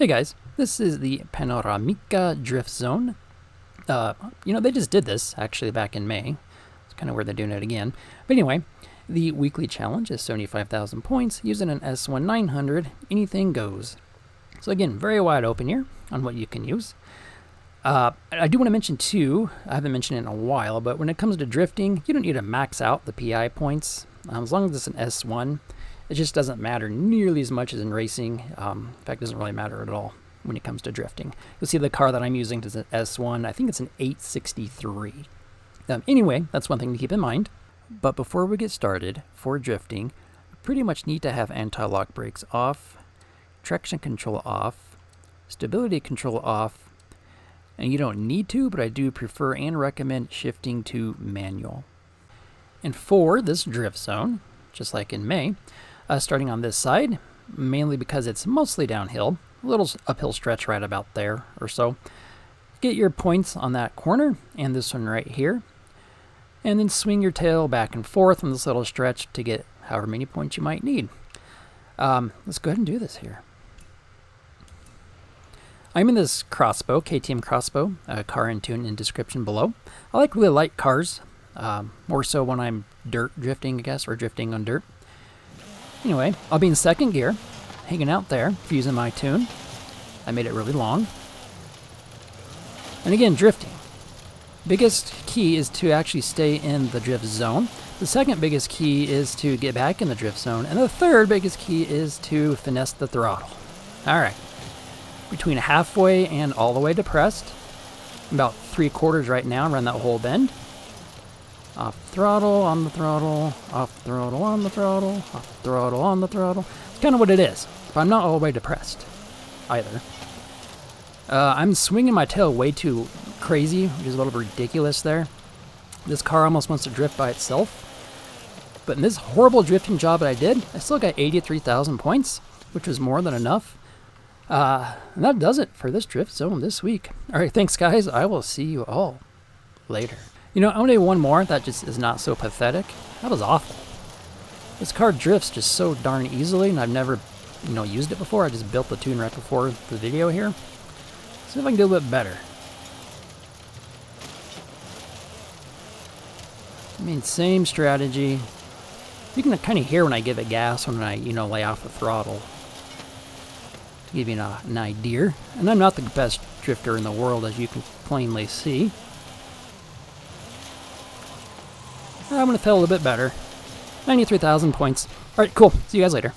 Hey guys, this is the Panoramica Drift Zone. They just did this actually back in May. It's kind of where they're doing it again. But anyway, the weekly challenge is 75,000 points using an S1 900. Anything goes. So again, very wide open here on what you can use. I do want to mention too, I haven't mentioned it in a while, but when it comes to drifting, you don't need to max out the PI points. As long as it's an S1, it just doesn't matter nearly as much as in racing. In fact, it doesn't really matter at all when it comes to drifting. You'll see the car that I'm using is an S1. I think it's an 863. Anyway, that's one thing to keep in mind. But before we get started, for drifting, we pretty much need to have anti-lock brakes off, traction control off, stability control off, and you don't need to, but I do prefer and recommend shifting to manual. And for this drift zone, just like in May, starting on this side, mainly because it's mostly downhill, a little uphill stretch right about there or so. Get your points on that corner and this one right here, and then swing your tail back and forth on this little stretch to get however many points you might need. Let's go ahead and do this here. I'm in this X-Bow, KTM X-Bow, car in tune in description below. I like really light cars, more so when I'm dirt drifting, I guess, or drifting on dirt. Anyway, I'll be in second gear, hanging out there, using my tune. I made it really long. And again, drifting. Biggest key is to actually stay in the drift zone. The second biggest key is to get back in the drift zone. And the third biggest key is to finesse the throttle. Alright. Between halfway and all the way depressed. About 3/4 right now, around that whole bend. Off throttle, on the throttle, off throttle, on the throttle, off throttle, on the throttle. It's kind of what it is, but I'm not all the way depressed either. I'm swinging my tail way too crazy, which is a little ridiculous there. This car almost wants to drift by itself. But in this horrible drifting job that I did, I still got 83,000 points, which was more than enough. And that does it for this drift zone this week. Alright, thanks guys. I will see you all later. You know, I want to do one more that just is not so pathetic. That was awful. This car drifts just so darn easily, and I've never, used it before. I just built the tune right before the video here. See if I can do a little bit better. I mean, same strategy. You can kind of hear when I give it gas, when I, lay off the throttle. To give you an idea. And I'm not the best drifter in the world, as you can plainly see. I'm going to feel a little bit better. 93,000 points. Alright, cool. See you guys later.